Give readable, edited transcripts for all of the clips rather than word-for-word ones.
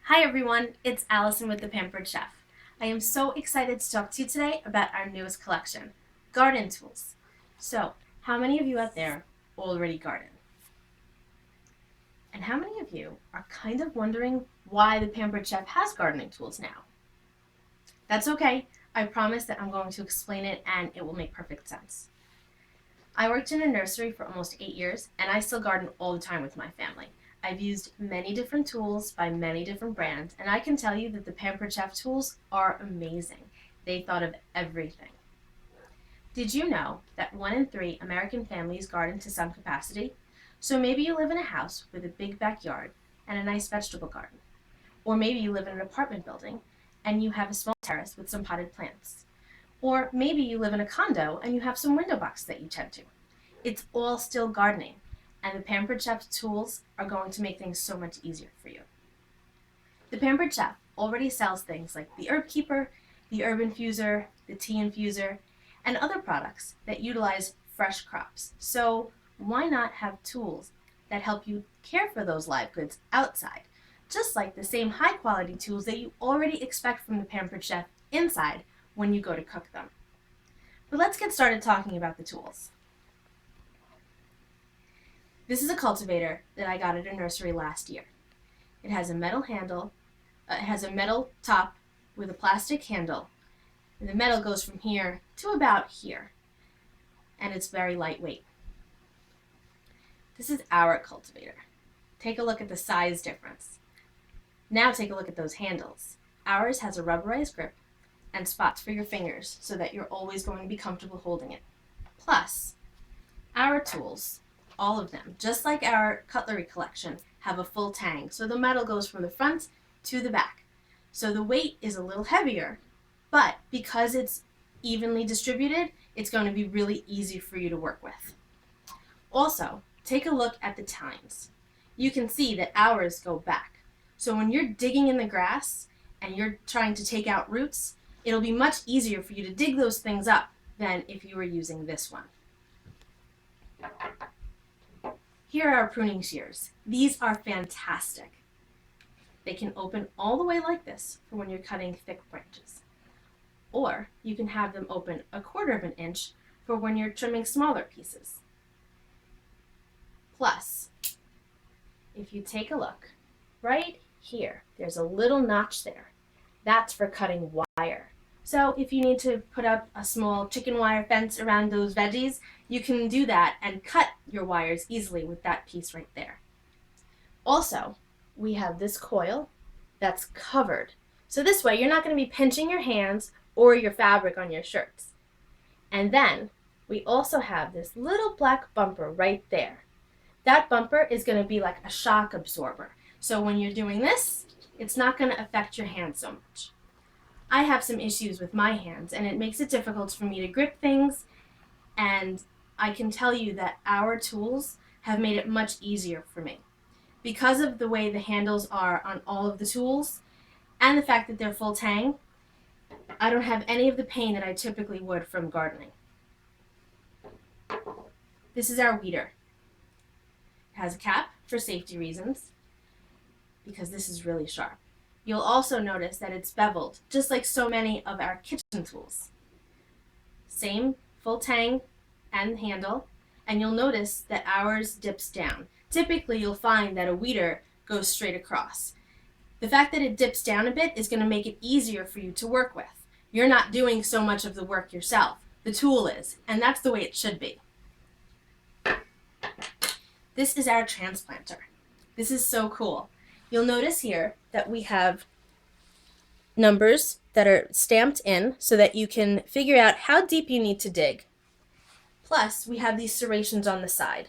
Hi everyone, it's Alison with the Pampered Chef. I am so excited to talk to you today about our newest collection, garden tools. So, how many of you out there already garden? And how many of you are kind of wondering why the Pampered Chef has gardening tools now? That's okay. I promise that I'm going to explain it and it will make perfect sense. I worked in a nursery for almost 8 years and I still garden all the time with my family. I've used many different tools by many different brands, and I can tell you that the Pampered Chef tools are amazing. They thought of everything. Did you know that 1 in 3 American families garden to some capacity? So maybe you live in a house with a big backyard and a nice vegetable garden. Or maybe you live in an apartment building and you have a small terrace with some potted plants. Or maybe you live in a condo and you have some window boxes that you tend to. It's all still gardening, and the Pampered Chef tools are going to make things so much easier for you. The Pampered Chef already sells things like the Herb Keeper, the Herb Infuser, the Tea Infuser, and other products that utilize fresh crops. So why not have tools that help you care for those live goods outside, just like the same high quality tools that you already expect from the Pampered Chef inside when you go to cook them. But let's get started talking about the tools. This is a cultivator that I got at a nursery last year. It has a metal handle, it has a metal top with a plastic handle, and the metal goes from here to about here, and it's very lightweight. This is our cultivator. Take a look at the size difference. Now take a look at those handles. Ours has a rubberized grip and spots for your fingers so that you're always going to be comfortable holding it. Plus, our tools, all of them, just like our cutlery collection, have a full tang. So the metal goes from the front to the back. So the weight is a little heavier, but because it's evenly distributed, it's going to be really easy for you to work with. Also, take a look at the tines. You can see that ours go back. So when you're digging in the grass and you're trying to take out roots, it'll be much easier for you to dig those things up than if you were using this one. Here are our pruning shears. These are fantastic. They can open all the way like this for when you're cutting thick branches. Or you can have them open 1/4 of an inch for when you're trimming smaller pieces. Plus, if you take a look, right here, there's a little notch there. That's for cutting wire. So if you need to put up a small chicken wire fence around those veggies, you can do that and cut your wires easily with that piece right there. Also, we have this coil that's covered. So this way you're not going to be pinching your hands or your fabric on your shirts. And then we also have this little black bumper right there. That bumper is going to be like a shock absorber. So when you're doing this, it's not going to affect your hands so much. I have some issues with my hands, and it makes it difficult for me to grip things, and I can tell you that our tools have made it much easier for me. Because of the way the handles are on all of the tools, and the fact that they're full tang, I don't have any of the pain that I typically would from gardening. This is our weeder. It has a cap for safety reasons, because this is really sharp. You'll also notice that it's beveled, just like so many of our kitchen tools. Same full tang and handle, and you'll notice that ours dips down. Typically, you'll find that a weeder goes straight across. The fact that it dips down a bit is going to make it easier for you to work with. You're not doing so much of the work yourself. The tool is, and that's the way it should be. This is our Transplanter. This is so cool. You'll notice here that we have numbers that are stamped in so that you can figure out how deep you need to dig. Plus, we have these serrations on the side.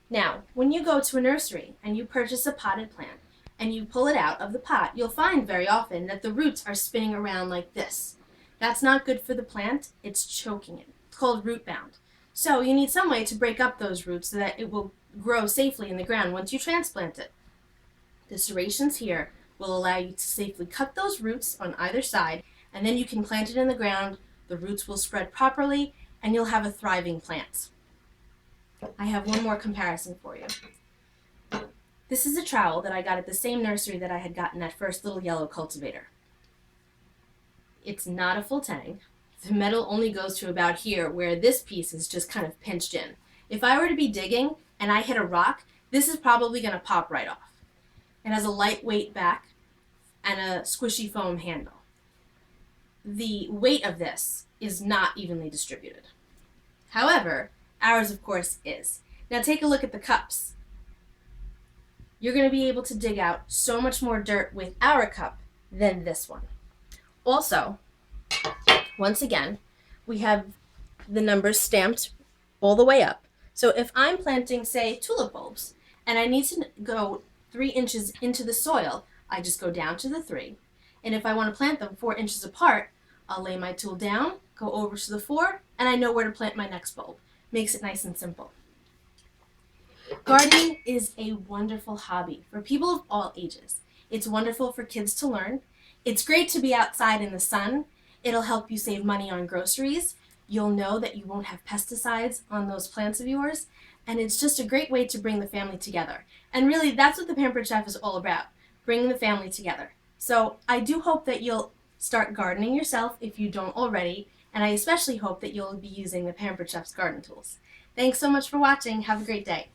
Now, when you go to a nursery and you purchase a potted plant and you pull it out of the pot, you'll find very often that the roots are spinning around like this. That's not good for the plant. It's choking it. It's called root bound. So you need some way to break up those roots so that it will grow safely in the ground once you transplant it. The serrations here will allow you to safely cut those roots on either side, and then you can plant it in the ground, the roots will spread properly, and you'll have a thriving plant. I have one more comparison for you. This is a trowel that I got at the same nursery that I had gotten that first little yellow cultivator. It's not a full tang. The metal only goes to about here, where this piece is just kind of pinched in. If I were to be digging and I hit a rock, this is probably going to pop right off. It has a lightweight back and a squishy foam handle. The weight of this is not evenly distributed. However, ours of course is. Now take a look at the cups. You're going to be able to dig out so much more dirt with our cup than this one. Also, once again, we have the numbers stamped all the way up. So if I'm planting, say, tulip bulbs, and I need to go 3 inches into the soil, I just go down to the 3. And if I want to plant them 4 inches apart, I'll lay my tool down, go over to the 4, and I know where to plant my next bulb. Makes it nice and simple. Gardening is a wonderful hobby for people of all ages. It's wonderful for kids to learn. It's great to be outside in the sun. It'll help you save money on groceries. You'll know that you won't have pesticides on those plants of yours. And it's just a great way to bring the family together. And really, that's what the Pampered Chef is all about, bringing the family together. So I do hope that you'll start gardening yourself if you don't already, and I especially hope that you'll be using the Pampered Chef's garden tools. Thanks so much for watching. Have a great day.